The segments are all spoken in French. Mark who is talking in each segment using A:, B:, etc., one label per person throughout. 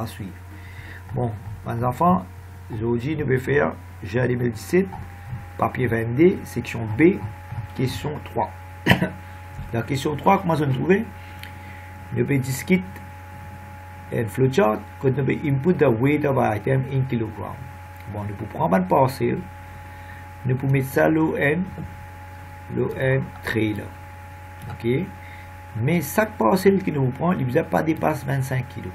A: à suivre. Bon, mes enfants, aujourd'hui, nous allons faire juin 2017, papier 22, section B, question 3. La question 3, comment on trouve? Nous allons discuter un flowchart quand nous allons input the weight of item in kilogram. Bon, nous pouvons prendre un parcelle, nous pouvons mettre ça l'ON trailer. Ok? Mais chaque parcelle que nous prenons, il ne pas dépasser 25 kg.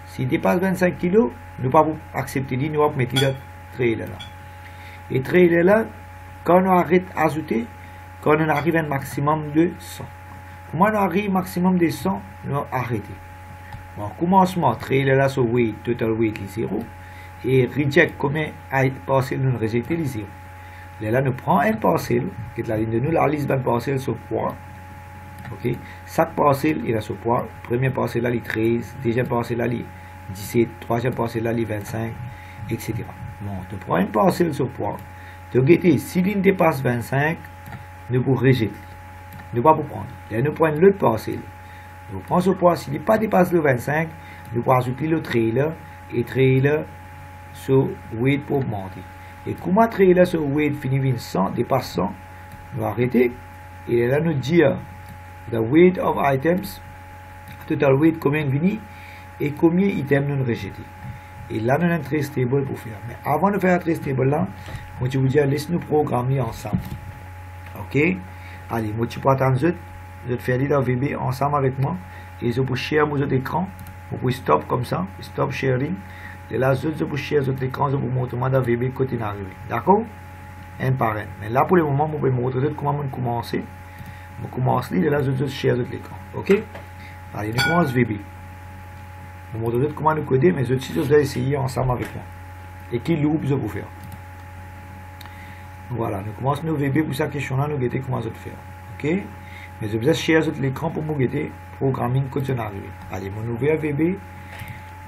A: S'il dépasse 25 kg, nous ne pouvons pas accepter, nous allons mettre le trailer là. Et trailer là, quand on arrête d'ajouter, quand on arrive à un maximum de 100. Comment on arrive au maximum de 100, nous allons arrêter. Bon, commencement, trailer là, sur weight, total weight, les 0. Et reject, combien de parcelles nous rejetons, les 0. Là, nous prenons un parcelle, qui est la ligne de nous, la liste d'un parcelle sur poids. Ok, chaque parcelle il a ce poids. Première parcelle là, il 13, deuxième parcelle là, il 17, troisième parcelle là, il 25, etc. Bon, tu prends une parcelle sur poids. Tu regardes, si il dépasse 25, nous pouvons rejeter. Nous ne pouvons pas prendre. Là, nous prenons l'autre parcelle. Nous prenons ce poids. S'il n'est pas dépassé le 25, nous pouvons ajouter le trailer et trailer sur weight pour augmenter. Et comment trailer sur weight finit 100, dépasse 100, nous arrêter. Et là, nous dire the weight of items, total weight, combien vini et combien d'items nous rejeter. Et là, nous avons un trace table pour faire. Mais avant de faire un trace table là, moi je vous dis, laisse-nous programmer ensemble. Ok? Allez, moi je peux attendre, je vais faire l'idée VB ensemble avec moi. Et je peux share mon autre écran. Vous pouvez stop comme ça, stop sharing. Et là, je peux share votre écran, je peux montrer mon VB côté d'arrivée. D'accord? Un par un. Mais là, pour le moment, je peux montrer comment on commence. On commence et là, je vais share l'écran. Ok? Allez, nous commençons VB. Je vous montre comment nous coder, mais aussi, je vais essayer ensemble avec moi. Et qui loop je vais faire. Voilà, nous commençons nos VB pour cette question-là, nous guetter comment je vais faire. Ok? Mais je vais share l'écran pour nous guetter programming quand on arrive. Allez, mon ouvert VB.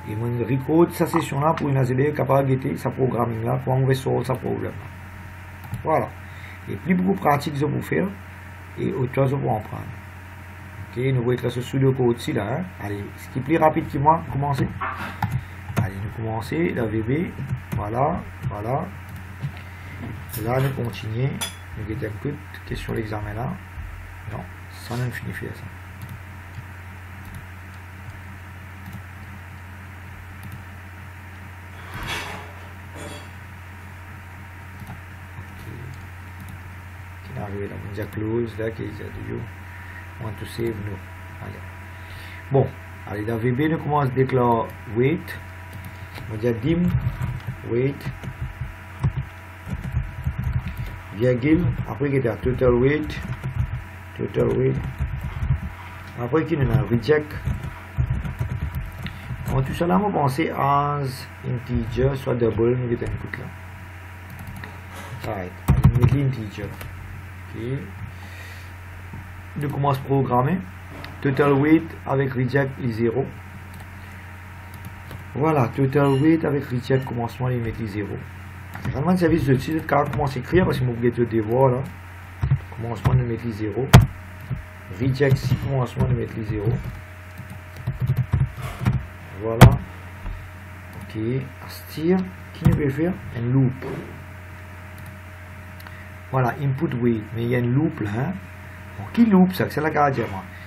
A: Et mon record cette session-là pour une AZB capable de guetter sa programming-là pour on résoudre ce problème. Voilà. Et plus beaucoup pratique je vais faire. Et autant je vais en prendre. Ok, nous voyons que là, ce sudo code ici là. Hein. Allez, ce qui est plus rapide que moi, commencez. Allez, nous commençons, la VB. Voilà, voilà. Là, nous continuons. Nous avons un coup de question de l'examen là. Non, ça n'a fini faire ça. Arrivé là, on a close là, qui est toujours want to save nous. Allez. Bon, allez dans VB nous commence à déclarer weight. On dit dim weight virgule après qu'il y a total weight après qu'il y a reject. On tout ça là on penser as integer soit double nous avons écoute là. Right, on met l'integer. Okay. Nous commençons à programmer. Total weight avec reject est 0. Voilà, total weight avec reject, commencement, il met 0. Vraiment, le service de suite, quand on commence à écrire, parce que je vais te devoir là. Commencement, nous mettons 0. Reject, si commencement, nous mettons 0. Voilà. Ok. Astir, qui nous peut faire un loop. Voilà, input weight, mais il y a une loop là. Hein? Bon, qui loop ça? C'est la garde.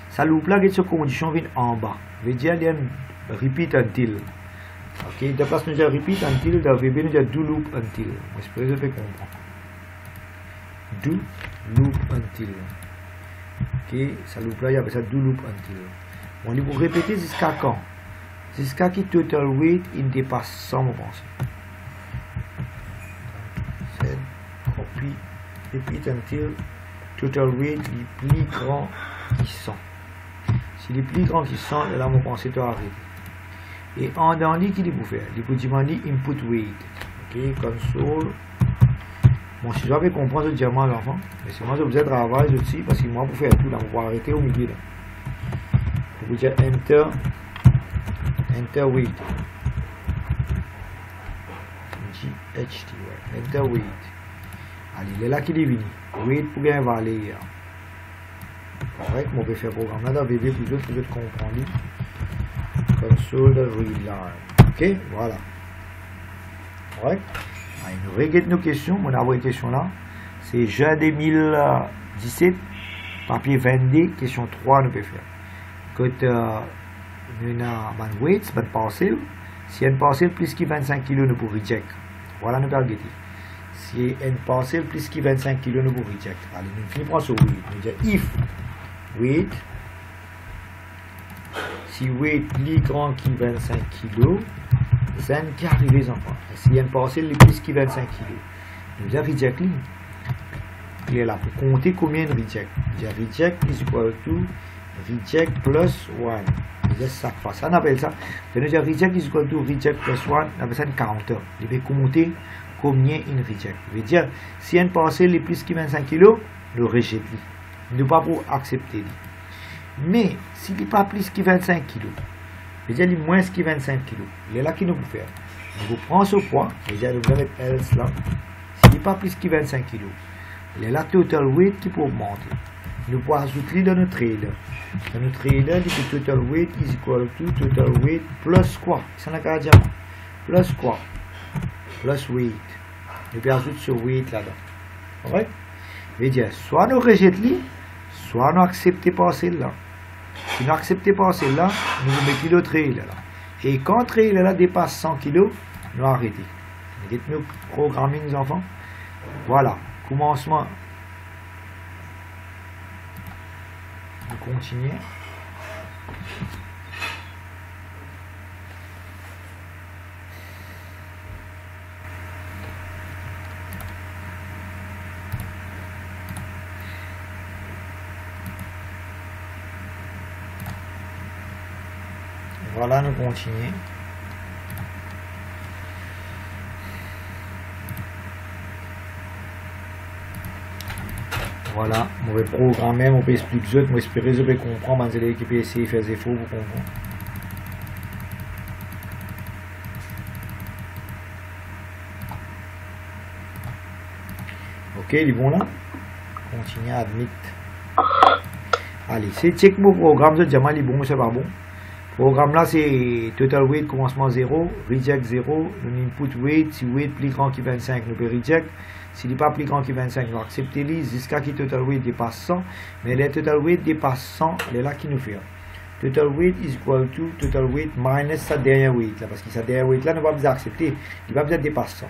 A: Ça loop là, cette condition vient en bas. Veut dire il y a une repeat until. Ok, de place nous dire repeat until, dans VB nous dire do loop until. J'espère que je peux comprendre. Do loop until. Ok, ça loop là, il y a ça do loop until. On lui pour répéter jusqu'à quand? Jusqu'à qui total weight il dépasse 100, je pense. C'est copy. Repeat until total weight est plus grand que 100. S'il est plus grand que 100, là, mon pensée doit arrêter. Et en dernier, qu'il peut faire? Il peut demander input weight. Ok, console. Bon, si j'avais compris ce diamant à l'enfant, mais c'est moi je vous ai travaillé aussi, parce que moi, pour faire tout, là, on va arrêter au milieu. Là. Je vais dire enter weight. GHT, ouais. Enter weight. Allez, il est là qu'il est venu. Weight pour bien valer. Correct, on peut faire programme là dans VB pour que vous compreniez. Console read line. Ok, voilà. Correct. Nous regardons nos questions. On a une question là. C'est juin 2017, papier 22, question 3, nous pouvons faire. Quand nous avons un weight, un parcelle. Si un parcelle plus que 25 kg, nous pouvons reject. Voilà, nous pouvons regarder. Si un parcelle plus que 25 kg, nous pouvons reject. Allez, nous finissons sur weight. Nous disons if weight, si weight plus grand que 25 kg, c'est un qui arrive les enfants. Si un parcelle plus que 25 kg, nous disons reject. Il est là pour compter combien de reject. Reject is equal to reject plus 1. Ça on appelle ça. Reject is equal to reject plus 1. On appelle ça un counter. Il va compter combien il reject. Il veut dire, si un parcelle est plus que 25 kg, le rejette. Il ne pas pour accepter. Mais s'il n'est pas plus que 25 kg, il veut dire, il est moins que 25 kg. Il est là qu'il nous peut faire. On vous prend ce poids. Il veut dire, vous allez mettre else là. S'il n'est pas plus que 25 kg, il y a la total weight qui peut augmenter. Nous pouvons ajouter dans notre trailer. Dans notre trailer, le total weight is equal to total weight plus quoi? C'est un cas diamant. Plus quoi? Plus weight. Nous pouvons ajouter ce weight là-dedans. Correct? veut dire, soit nous rejetons, soit nous acceptons passer là. Si nous acceptons passer là, nous mettons le trailer là. Et quand le trailer là dépasse 100 kg, nous arrêtons. Nous programmons nos enfants. Voilà. Commencement. On continue. Voilà, nous continuons. Voilà, on va programmer, on peut expliquer, on va espérer que vous pouvez comprendre, vous allez essayer de faire des efforts pour comprendre. Ok, ils vont là. Continuez à admettre. Allez, c'est check mon programme, je dis, il est bon, c'est pas bon. Programme là, c'est total weight, commencement 0, reject 0, input weight, si weight plus grand que 25, nous peut reject. S'il n'est pas plus grand que 25, nous acceptons jusqu'à ce que total weight dépasse 100. Mais le total weight dépasse 100, c'est là qui nous fait. Total weight is equal to total weight minus sa dernière weight. Là, parce que sa dernière weight là, nous ne va pas accepter. Il va peut-être dépasser 100.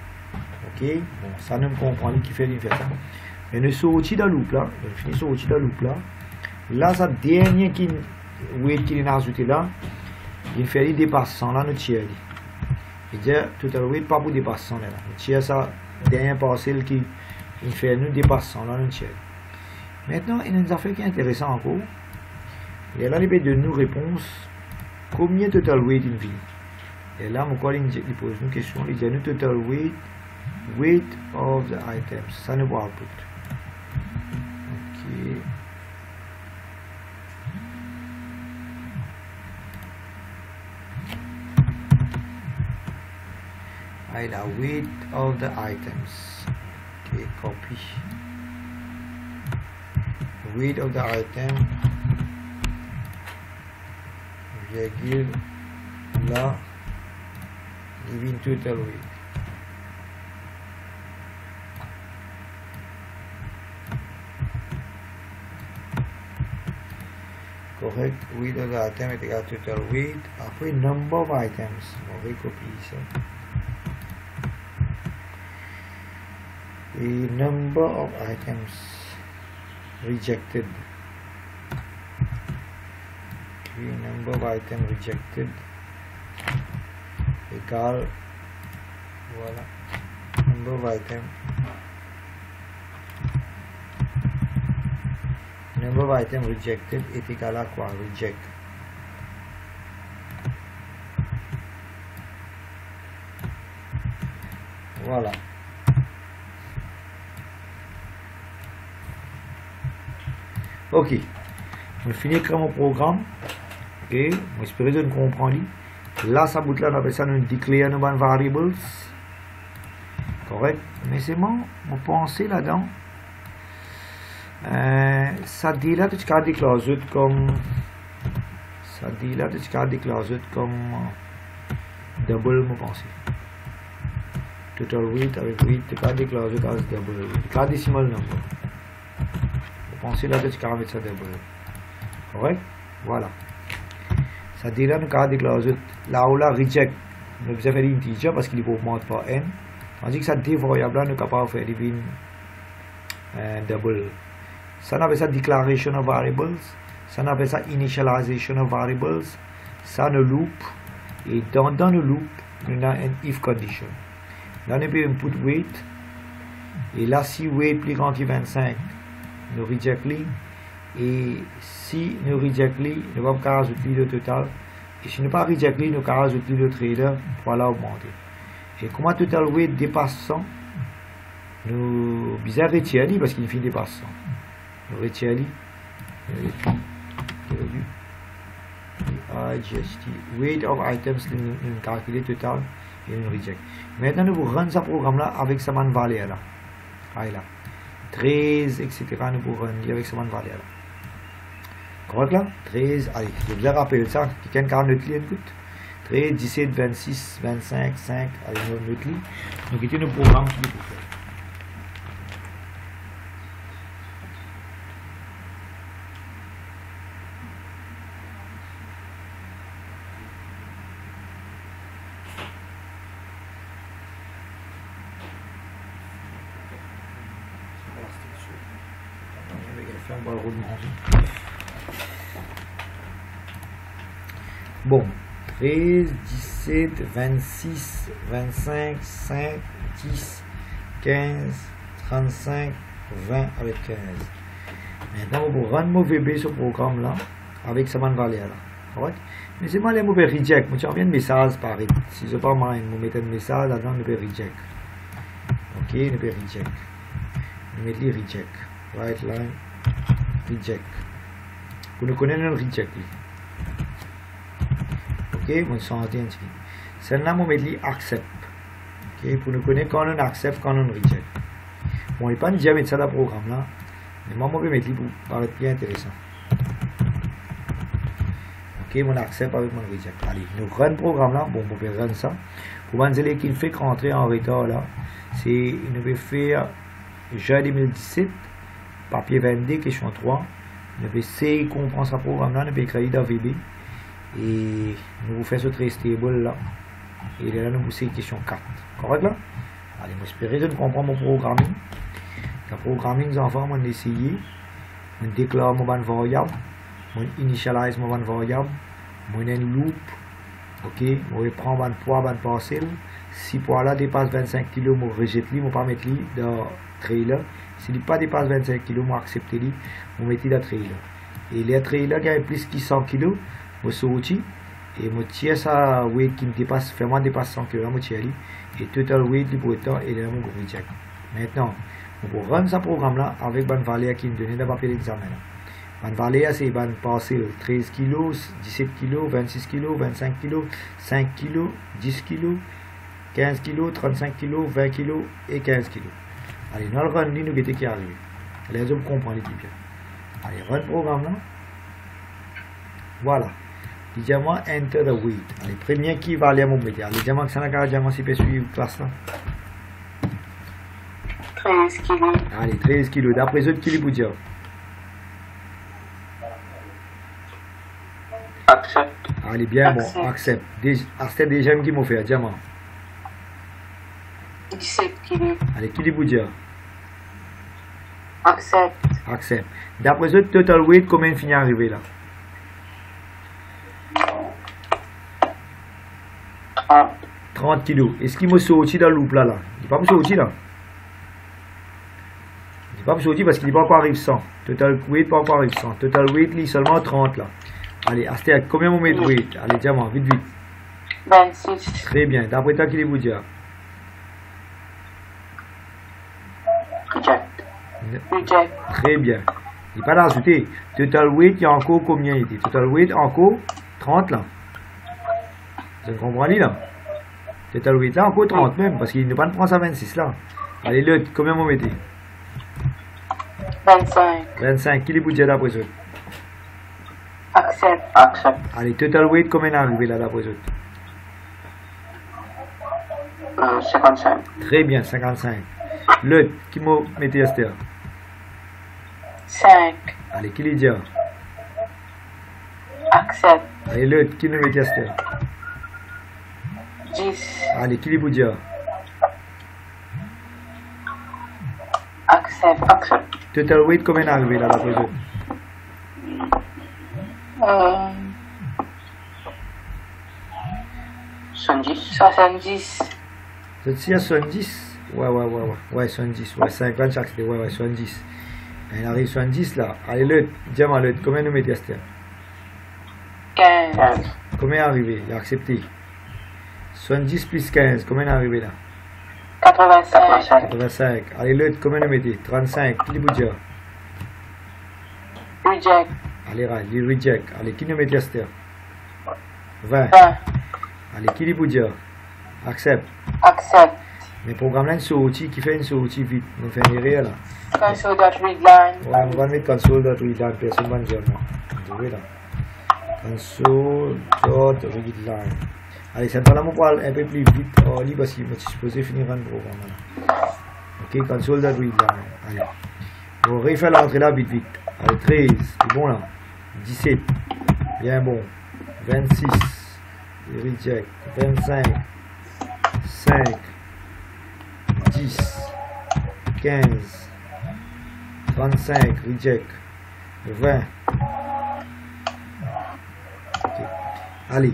A: Ok? Bon, ça nous comprend qui fait ça. Et nous sortons dans le loop là. Nous finissons sortir dans le loop là. Là, sa dernière weight qui est ajouté là, il fait dépasse 100 là, nous tire. Il dit total weight pas pour dépasser 100 là. Nous tire ça. Dernière parcelle qui fait nous dépassons là nous tient. Maintenant, il y a une affaire qui est intéressante encore. Il y a là les de nous réponse combien total weight il vit. Et là, mon collègue il pose une question. Il dit nous total weight of the items. Ça nous va output. Ok. The weight of the items. Okay, copy. Weight of the item. Virgule là. Giving total weight. Correct. Weight of the item est égal à total weight. Après number of items. On va copier ça. The number of items rejected. The number of items rejected égal, voilà, number of items. Number of items rejected est égal à quoi? Reject. Voilà. Ok, on finit comme mon programme. Ok, on espère que vous comprenez. Là, ça bout là, on appelle ça nous declare nos variables. Correct, mais c'est bon, on pense là-dedans. Ça dit là, tu as des clauses comme. Ça dit là, tu as des clauses comme double, mon pensée. Total weight avec weight, tu pas déclarer as double. Déclare decimal number. Vous pensez là que tu peux mettre ça double. Correct? Voilà. Ça dit là, nous avons déclaré là où la reject. Nous avons fait l'integer parce qu'il augmente par n. Tandis que ça dit variable là, nous sommes capables de faire divine double. Ça, on appelle ça declaration of variables. Ça, on appelle ça initialization of variables. Ça, nous loop. Et dans le loop, nous avons une if condition. Là, nous pouvons input weight. Et là, si weight plus grand que 25, nous reject li. Et si nous reject li, nous allons rajouter le total. Et si nous ne pas reject li, nous allons rajouter le trader pour la augmenter. Et comment total weight dépasse 100, nous bizarre retirer parce qu'il fait dépasse 100. Nous retirer weight of items, nous calculer total et nous reject. Maintenant, nous run ce programme là avec sa man valeur là. Là. 13, etc. Nous pouvons run avec sa man valeur là. Correct là? 13, allez, je vous rappelle ça. Quelqu'un qui a notre client, écoute. 13, 17, 26, 25, 5, allez, notre client. Donc, il y a un programme qui peut faire. Bon, 13, 17, 26, 25, 5, 10, 15, 35, 20 avec 15. Maintenant, on va rendre mauvais B ce programme là avec sa valeur là. Correct? Mais c'est moi les mauvais reject. Moi, j'ai un message par exemple. Si je ne pas mal, je vais mettre un message là-dedans, je vais reject. Ok, je vais reject. Je vais mettre reject. Right line, reject. Vous ne connaissez le reject. Ok, mon santé inscrit. Celle-là, on met accept. Ok, pour nous connaître quand on accepte, quand on reject. Bon, il n'est pas déjà mettre ça dans le programme là. Mais moi, je vais mettre pour paraître bien intéressant. Ok, on accepte avec mon reject. Allez, nous run le programme là. Bon, on peut run ça. Pour voir qu'il fait rentrer en retard là, c'est, nous devons faire juin 2017, papier 22, question 3. Nous devons essayer de comprendre ce programme là, nous devons écrire dans VB. Et nous faisons ce très stable là. Et là, nous faisons question 4. Correct là? Allez, j'espère que vous comprenez mon programming. Le programming, les enfants, on essayer. On déclare mon variable. On initialise mon variable. On a une loop. Ok, on prend mon poids, mon parcelle. Si poids là dépasse 25 kg, je rejette, je ne vais pas mettre dans le trailer. S'il ne dépasse 25 kg, je accepte, je mets dans le trailer. Et les trailers qui ont plus que 100 kg, je sorti et je tire ça weight qui dépasse, vraiment dépasse 100 kg, je tire et total weight pour le temps et là je reject. Maintenant, on peut run ce programme là avec une valeur qui me donne dans le papier d'examen. Une valeur c'est une parcelle 13 kg, 17 kg, 26 kg, 25 kg, 5 kg, 10 kg, 15 kg, 35 kg, 20 kg et 15 kg. Allez, dans le run, nous avons qui arrive. Les hommes comprennent l'équipe. Allez, run le programme là. Voilà. Diamant enter the weight. Allez, premier qui va aller à mon métier. Allez, diamant que ça n'a qu'à diamant si peut suivre classe là.
B: 13 kg.
A: Allez, 13 kg. D'après eux, qui les vous dire?
B: Accept.
A: Allez, bien bon, accept. C'est déjà qui m'ont fait, diamant.
B: 17 kg.
A: Allez, qui les vous dire?
B: Accept.
A: Accept. D'après eux, total weight, combien finit à arriver là? 30 kg. Est-ce qu'il m'a sorti dans le loop là? Il n'est pas sorti là. Il n'est pas sorti parce qu'il n'est pas encore arrivé 100. Total weight pas encore arrivé 100. Total weight il seulement 30 là. Allez, Astéa, combien on met de weight? Allez, diamant, vite, vite.
B: 26.
A: Très bien. D'après toi, qu'il est vous dire?
B: Reject.
A: Très bien. Il n'est pas rajouté. Total weight, il y a encore combien il était? Total weight, encore 30 là. Vous comprenez là? Total weight là, encore 30 même, parce qu'il ne pas prendre ça 26 là. Allez, l'autre, combien vous mettez?
B: 25.
A: 25, qui est vous dire d'après ça?
B: Accept. Accept.
A: Allez, total weight, combien est arrivé là d'après ça?
B: 55.
A: Très bien, 55. L'autre, qui m'a mis Esther?
B: 5.
A: Allez, qui l'a dit?
B: Accept.
A: Allez, l'autre, qui nous met Esther?
B: 10.
A: Allez, qui l'a dit?
B: Accept. Accept.
A: Total weight, combien est arrivé là, d'après eux?
B: 70.
A: Vous êtes à 70? Ouais, 70. Ouais, 50 chaque c'était. Ouais, 70. Il arrive 70 là. Allez, l'autre, dis-moi l'autre, combien nous mettez Esther?
B: 15.
A: Combien est arrivé? Il a accepté. 70 plus 15, combien est arrivé là?
B: 85.
A: 85. Allez, l'autre, combien nous mettez? 35. Qui vous dit?
B: Reject.
A: Allez, il reject. Allez, qui nous mettez Esther? 20.
B: 20.
A: Allez, qui vous dit? Accept.
B: Accept.
A: Mais le programme là, une sortie qui fait une sortie vite. Nous faisons une erreur là.
B: Console dot read line.
A: Ouais, on va mettre console.readline. Personne ne va dire non. Vous voyez là. Console.readline. Allez, cette fois-là, on va aller un peu plus vite. Oh, libre parce que je suis supposé finir un programme là. Ok, console.readline. Allez. On va refaire l'entrée là vite. Allez, 13. C'est bon là. 17. Bien bon. 26. Reject. 25. 5. 10. 15. 35. Reject. 20. Okay. Allez.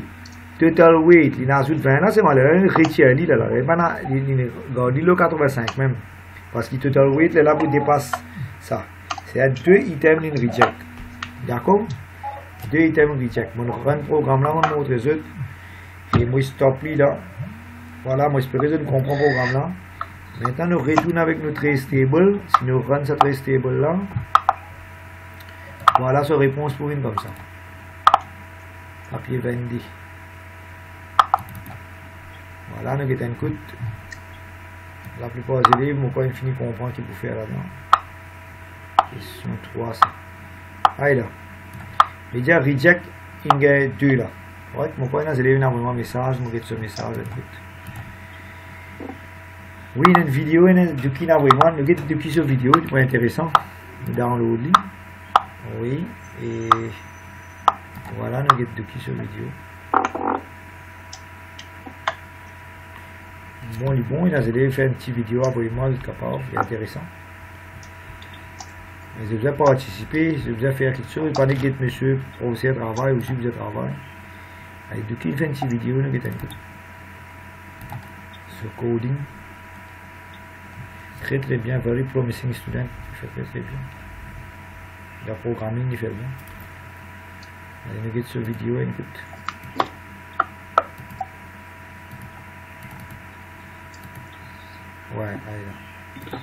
A: Total weight. Il a ajouté 20 là. C'est malheureux. Il retire là. Il a 85 même. Parce que total weight là pour dépasse ça. C'est à 2 items in reject. D'accord? 2 items reject. Mon run programme là, on montre les autres. Et moi, stop lui là. Voilà, moi, j'espère que vous comprenez le programme là. Maintenant, nous retournons avec notre trace stable. Si nous run cette trace stable là, voilà sa réponse pour une comme ça. Papier 20. Voilà, nous avons un coup. La plupart des élèves, moi, quand ils finissent de comprendre ce qu'il faut faire là-dedans. Question 3, ça. Allez là. Je vais dire reject, il y a 2 là. Ouais, mon point, les élèves n'ont pas un message, je vais ce message. Oui, il y a une vidéo, il y a une qui n'a vraiment, nous avons depuis cette vidéo, c'est intéressant. Nous downloadons. Oui, et voilà, nous avons depuis cette vidéo. Bon, les bons, les élèves font une petite vidéo, abonnez-moi, vous êtes capable, c'est intéressant. Mais si vous avez participé, si vous avez fait quelque chose, pas que monsieur professeur de travail ou si vous êtes travail. Allez, donc il fait une petite vidéo, nous avons sur coding. Très très bien, very promising student, il fait très très bien. Le programming, il fait bien. Allez, nous avons cette vidéo, écoute. Ouais, allez là.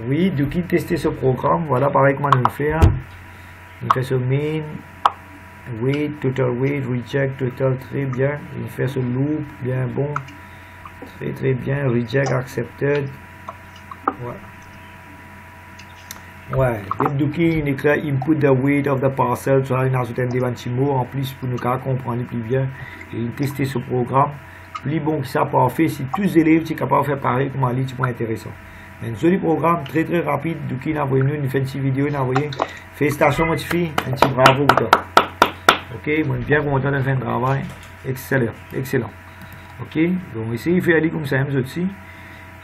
A: Oui, du coup, tester ce programme. Voilà, pareil comment nous faire. Il fait ce main, weight, total weight, reject, total, très bien. Il fait ce loop, bien bon. Très très bien. Reject, accepted. Ouais. Et du coup, il écrit input the weight of the parcel. Ça, il a ajouté un petit mot en plus pour nous comprendre plus bien. Et il tester ce programme. Plus bon que ça, parfait. Si tous les élèves sont capables de faire pareil, comment aller, c'est intéressant. Un joli programme très très rapide. Du coup, il a envoyé nous une petite vidéo. Il a envoyé. Félicitations, mon petit fille. Un petit bravo pour toi. Ok, moi, je suis bien content de faire un travail. Excellent. Excellent. Ok, donc ici, il fait aller comme ça, nous aussi.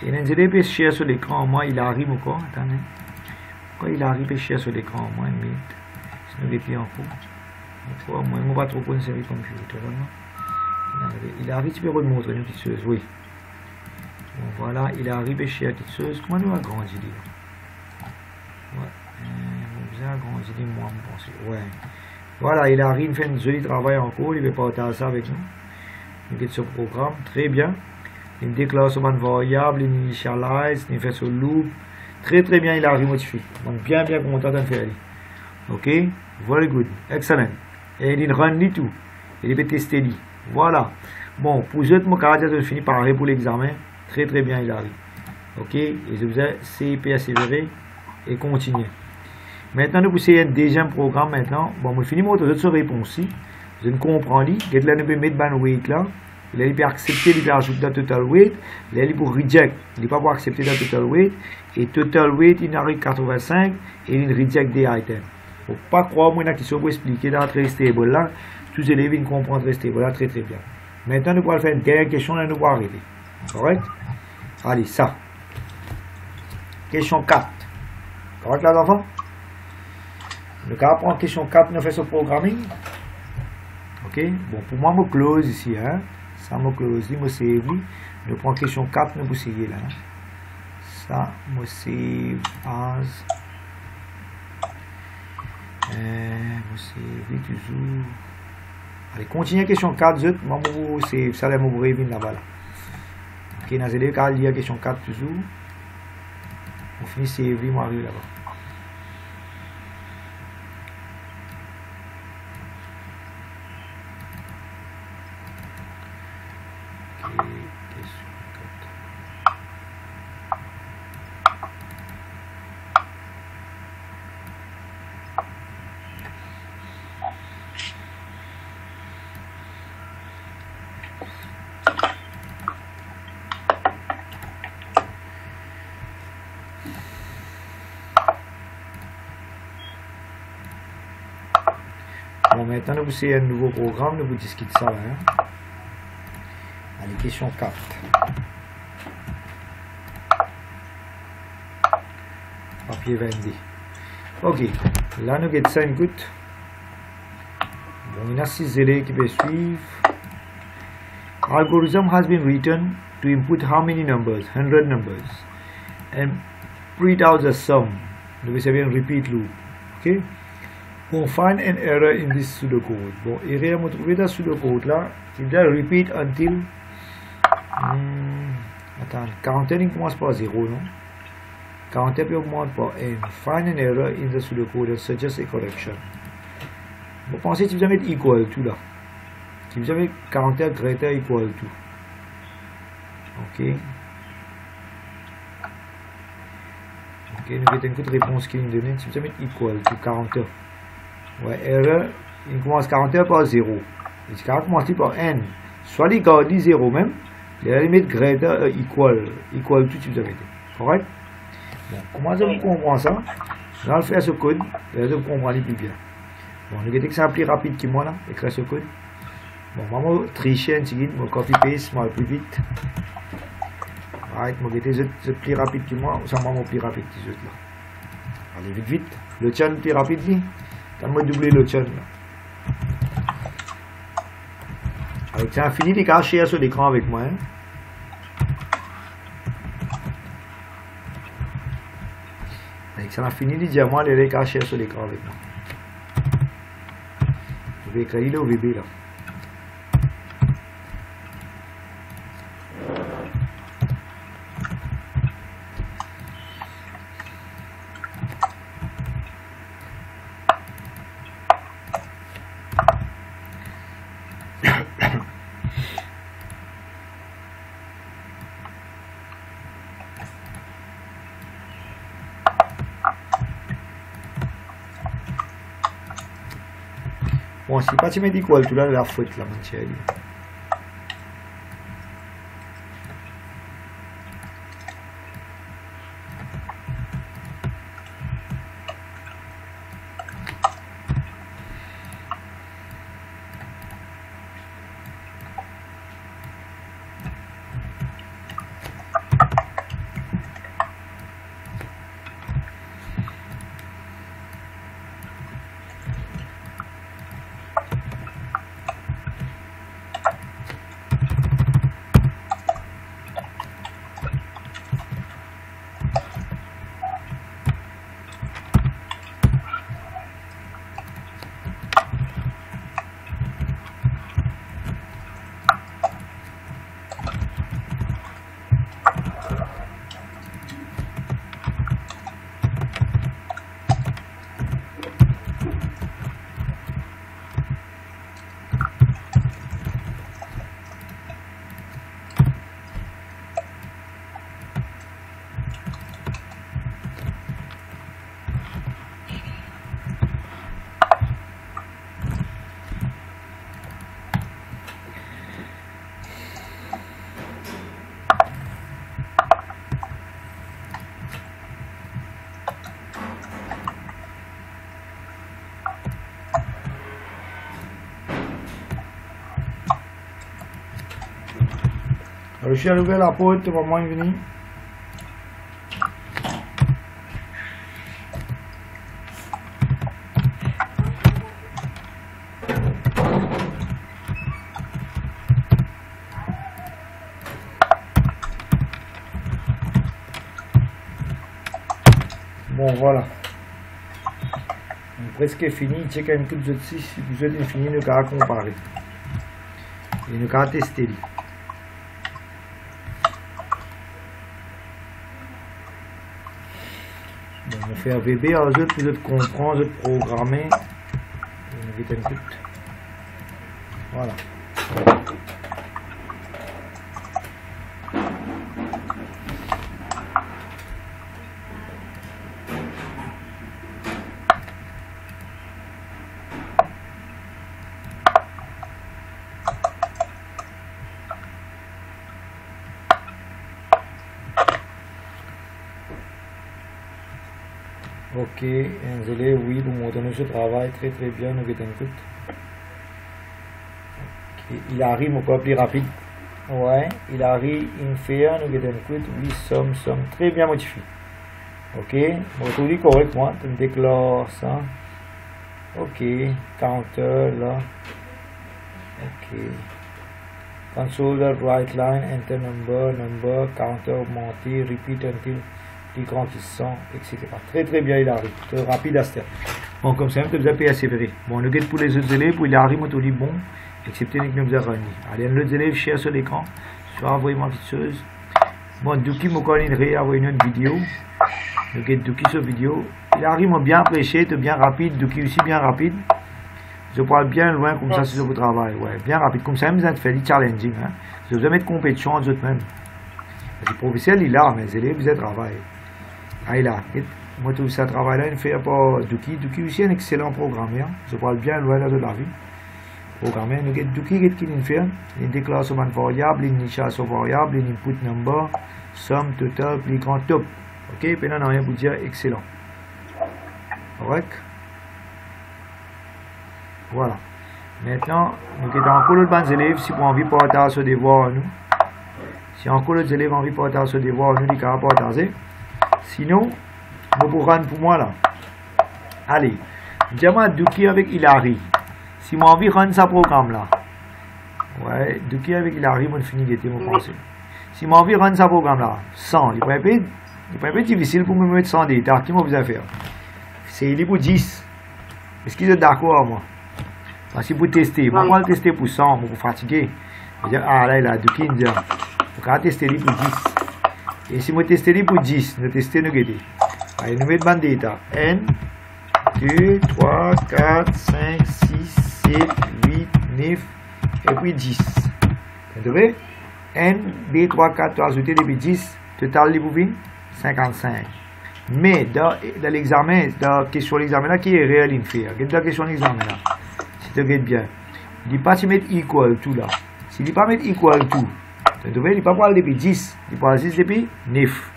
A: Et les élèves peuvent chercher sur l'écran. Moi, il arrive encore. Attendez. Pourquoi il arrive à chercher sur l'écran? Moi, une minute. Sinon, il est plus en cours. Moi, je ne vais pas trop conserver le computer. Il arrive, tu peux remontrer une petite chose. Oui. Bon, voilà, il est arrivé chez la petite chose. Comment nous agrandir là? Ouais. Vous avez agrandi, moi, je pense. Ouais. Voilà, il arrive, il fait un joli travail en cours. Il va partager ça avec nous. Il fait ce programme. Très bien. Il déclare sur une variable, il initialise, il fait ce loop. Très très bien, il arrive modifié. Donc, bien content de le faire. Ok? Very good. Excellent. Et il run lui tout. Il peut tester lui. Voilà. Bon, pour les autres, mon caractère, je finis par arrêter pour l'examen. Très très bien, il arrive. Ok, et je vous ai CIP assévéré et continuer. Maintenant, nous poussons un deuxième programme maintenant. Bon, je finis mon autre réponse ici. Je ne comprends pas. Là, nous pouvons mettre ban weight là. Là, il peut accepter, il peut ajouter dans total weight. Là, il peut reject, il peut pas accepter dans total weight. Et total weight, il arrive 85 et il reject des items. Faut pas croire, moi, qui sont pour expliquer dans très stable là. Tous les élèves, ils comprennent très stable là, très bien. Maintenant, nous allons faire une dernière question et nous allons arrêter. Correct? Allez, ça. Question 4. Correct là, enfants? Nous allons prendre question 4, nous faisons ce programming. Ok? Bon, pour moi, je close ici. Hein? Ça, je close, je save. Nous prenons question 4, nous essayons là. Ça, je save as. Je save toujours. Allez, continuez question 4, je vais save. Ça, je vais vous revenir là-bas. Ok, nous allons lire question 4 toujours. On finit save, je vais arriver là-bas. Bon, maintenant, nous essayons un nouveau programme, nous vous discutons ça. Hein. Allez, question 4. Papier 20D. Ok, là, nous avons 5 gouttes. Bon, il y a 6 élèves qui peuvent suivre. Algorithm has been written to input how many numbers? 100 numbers. And print out the sum. Nous allons un repeat loop. Ok? On find an error in this pseudocode. Bon, erreur, on trouve dans pseudocode là. Il doit repeat until. Attends, counter il commence par 0, non? Counter peut augmenter par n. Find an error in the pseudocode and suggest a correction. Vous pensez que vous allez mettre equal to là. Si vous avez counter greater equal to. Ok. Ok, nous avons une réponse qui nous donne. Si vous allez mettre equal to counter. Ouais, erreur, il commence 40 par 0. Il commence par n. Soit il garde 0 même, il va mettre greater equal to si vous avez été. Correct? Bon, comment je comprends ça? Je vais faire ce code, et là je comprends plus bien. Bon, nous avons que c'est un plus rapide que moi là, écrire ce code. Bon, moi je tricher un petit peu, je copy paste, moi plus vite. Right, moi je plus rapide que moi, ça m'a plus rapide que là. Allez, vite. Le tien plus rapide, lui. On va doubler le chun. Avec ça, fini de cacher sur l'écran avec moi. Hein. Avec ça, on a fini de dire moi de les cacher sur l'écran avec moi. Je vais écrire le VB là. Bon, si pas tu me dis quoi, tu l'as la faute là, mon chéri. Je suis à l'ouvrir la porte, maman est venue. Bon, voilà. Presque fini. Check un coup de ici. Si vous êtes fini, nous allons comparer. Et nous allons tester. Bon, on fait un VB, alors vous êtes comprendre, vous êtes programmer. On va un coup. Voilà. Ok, désolé, oui, vous montrez ce travail très bien, nous mettons tout. Ok, il arrive encore plus rapide. Ouais, il arrive inférieur, nous mettons tout, oui, somme, très bien modifié. Ok, bon, tout est correct, moi, tu me déclares ça. Ok, counter là. Ok. Console, right line, enter number, counter augmenté, repeat until. Les grands qui sont, etc. Très bien, il arrive. Très rapide à ce terme. Bon, comme ça, nous avons persévéré. Bon, nous guette pour les autres élèves, pour il arrive, nous dit bon, excepté que nous avons renié. Allez, les élèves share sur l'écran, soit envoyez-moi quelque chose. Bon, Douki m'a envoyé une vidéo. Nous guette Douki sur vidéo. Il arrive bien prêché, bien rapide. Douki aussi bien rapide. Je parle bien loin comme ça sur votre travail. Ouais, bien rapide. Comme ça, nous avons fait du challenging. Hein. Je vous mettre compétition aux autres même. Le professeur, il est là, mais les élèves, ils travaillent. Ah, il a. Moi, tout ça travail là, il fait par Douki. Douki aussi un excellent programmeur. Je parle bien loin de la vie. Programmeur. Nous avons Douki qui nous fait. Il déclare sur une variable, il niche sur variable, il input number, somme, total, plus grand top. Ok, puis là, on n'a rien pour dire excellent. Correct? Voilà. Maintenant, nous avons encore le banc élèves si vous avez envie de partager ce devoir à nous. Si encore les élèves ont envie de partager ce devoir à nous, ils peuvent partager. Sinon, vous pouvez rendre pour moi là. Allez, dis-moi Douki avec Hilary. Si moi envie de rendre ce programme là. Ouais, Douki avec Hilary, moi fini d'été, mon pensée. Si moi envie de rendre ce programme là, 100, il pourrait être difficile pour me mettre 100 d'état. Qui m'a besoin de faire? C'est il est pour 10. Est-ce qu'ils sont d'accord avec moi? Parce que pour tester, moi, je vais tester pour 100, pour fatiguer. Je vais dire, ah là, il a Douki, il dit, il faut tester pour 10. Et si je teste pour 10, nous testons nous guetter. Allez, nous mettons d'état. 1, 2, 3, 4, 5, 6, 7, 8, 9, et puis 10. Vous voyez? 1, 2, 3, 4, 3, ajouter depuis 10, total de bouvines, 55. Mais dans l'examen, dans la question de l'examen là, qui est réel, il fait. Regardez la question de l'examen là. Si tu regardes bien, il ne dit pas si mettre equal tout là. S'il ne dit pas mettre equal tout, il ne pas parler depuis 10, il parle 10 depuis 9.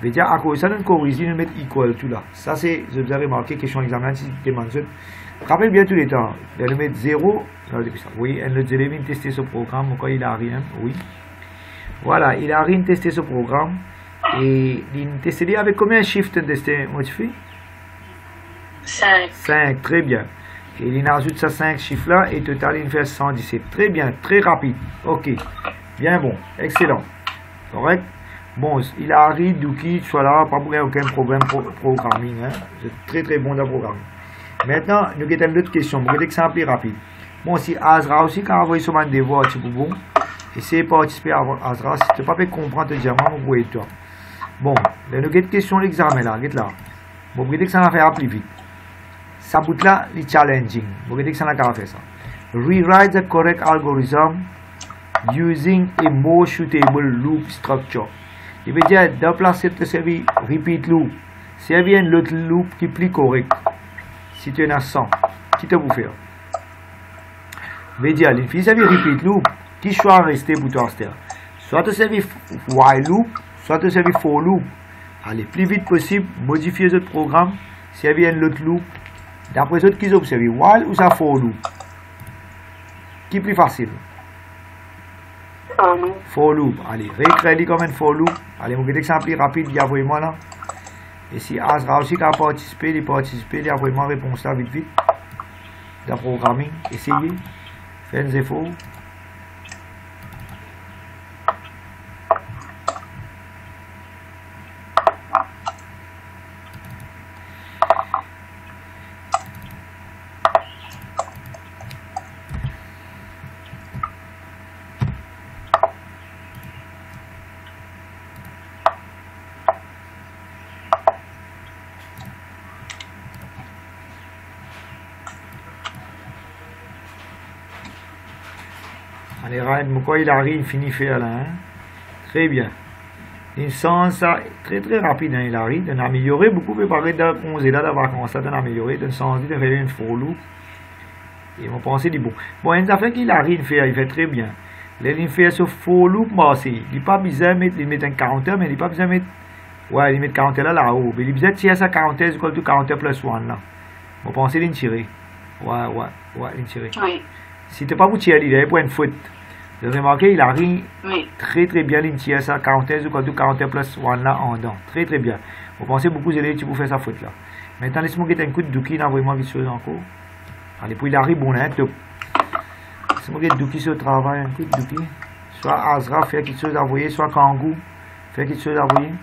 A: Je veux dire, à cause de ça, nous corrigeons, nous mettons equal tout là. Ça, c'est, je vous ai remarqué, question d'examen, si tu demandes ça. Rappelle bien tous les temps, il va mettre 0, oui, elle nous a testé ce programme, pourquoi il a rien, oui. Voilà, il a rien testé ce programme, et il a testé avec combien de chiffres tu as testé, modifié?
B: 5.
A: 5, très bien. Et il ajoute ça 5 chiffres là, et total, il fait 117. Très bien, très rapide, ok. Bien bon, excellent. Correct? Bon, il arrive, Douki, soit là, pas pour aucun problème programming. Hein. C'est très bon dans le programming. Maintenant, nous avons une autre question, pour exemple rapide. Bon, si Azra aussi, quand on envoie sur un devoir, c'est bon, essayez de participer à Azra, si tu n'as pas pu comprendre le diamant, vous voyez toi. Bon, nous avons une question de l'examen là, regarde là. Bon, vous voyez que ça va faire plus vite. Ça bout là, les challenging. Vous voyez que ça va faire ça. Rewrite the correct algorithm using a more suitable loop structure. Il veut dire de placer le service repeat loop. Servir un autre loop qui est plus correct. Si tu en as 100, qui te vous faire? Il veut dire, il fait servir repeat loop. Qui choix rester pour toi? Soit te servir while loop, soit te servir for loop. Allez, plus vite possible, modifier ce programme, servir un autre loop. D'après eux, qu'ils observent while ou ça for loop. Qui est plus facile?
B: For loop.
A: Allez, réécrire comme un for loop. Allez, mon exemple rapide, il y a vraiment là. Et si Azra aussi qui a participé, il y a vraiment réponse là vite. De programming, essayez. Faites des efforts. Allez, Ryan, pourquoi il arrive, finit faire là, hein? Très bien. Il sent ça très rapide, hein, il arrive, d'améliorer beaucoup, préparé de congé là, de vacances, d'améliorer, de sens, de faire une for loop. Et on pensait du bon. Bon, il y a une affaire qu'il arrive faire, il fait très bien. Là, il fait ce for loop, il n'est pas besoin de mettre un counter, mais il n'est pas besoin de mettre, ouais, il met counter là-haut, mais il a besoin de tirer sa counter, c'est tout counter plus 1 là. On pensait de tirer. Ouais, il tirer.
B: Oui.
A: Si tu n'es pas pour tirer, il est pour une faute. Vous avez remarqué, il arrive très bien, il tire ça, 40 ou 40 plus 1 là en dedans. Très bien. Vous pensez beaucoup d'élèves qui vous faire sa faute là. Maintenant, laissez-moi quitter un coup de Douki, il a vraiment quelque chose encore. Allez, puis il arrive, bon, hein, top. Laissez-moi quitter Douki sur le travail, un coup de Douki. Soit Azra fait quelque chose à envoyer, soit Kangoo fait quelque chose à envoyer.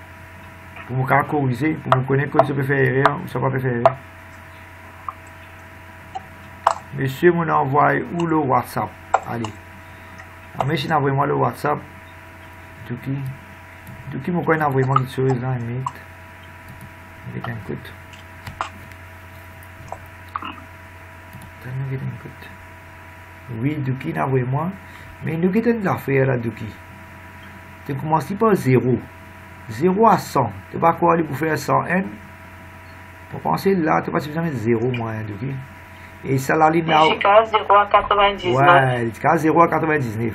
A: Pour me caractériser, pour me connaître quand ça peut faire erreur ou ça peut faire erreur. Monsieur m'en envoie où le WhatsApp. Allez. Mais si envoie-moi le WhatsApp. Douki m'en connaît envoie-moi quelque chose là, avec un coup. Oui, Douki envoie-moi. Mais nous quittons l'affaire là, Douki. Tu commences par 0. 0 à 100. Tu vas quoi aller pour faire 100 N? Pour penser là, tu vas suffisamment 0 moins, Douki. Et ça la ligne là.
B: Jusqu'à 0 à 99.
A: Ouais, jusqu'à 0 à 99.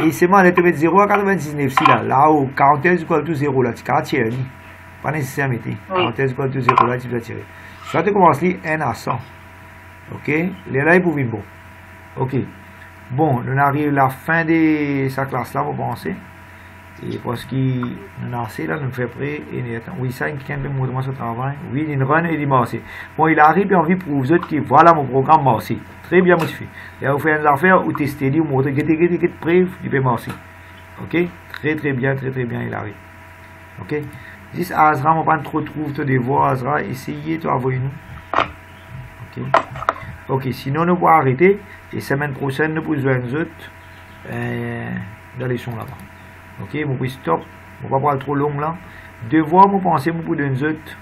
A: Et c'est moi, tu mets 0 à 99, si là, là-haut, 40 is equal to 0 là, tu vas tirer. Pas nécessaire à mettre. 40 is equal to 0 là, tu vas tirer. Ça, tu commences N à 100. Ok? Les là, ils peuvent venir bon. Ok. Bon, on arrive à la fin de sa classe là, vous pensez. Et parce qu'il nous a assez là, nous fait prêt. Oui, ça, il vient de me montrer son travail. Oui, il run et il marche. Bon, il arrive et envie pour vous autres que voilà mon programme marche. Très bien modifié. Et vous faites des affaires ou tester, vous montrez, get preuve, il peut marcher. Ok? Très bien, il arrive. Ok? Juste Azra, on va pas trop trouver tes devoirs, Azra, essayez de envoyer nous. Ok? Ok, sinon nous pouvons arrêter. Et semaine prochaine, nous pouvons jouer nous autres dans les sons là-bas. Ok, vous pouvez stop, on va pas trop long là. Devoir, vous pensez, vous pouvez nous autres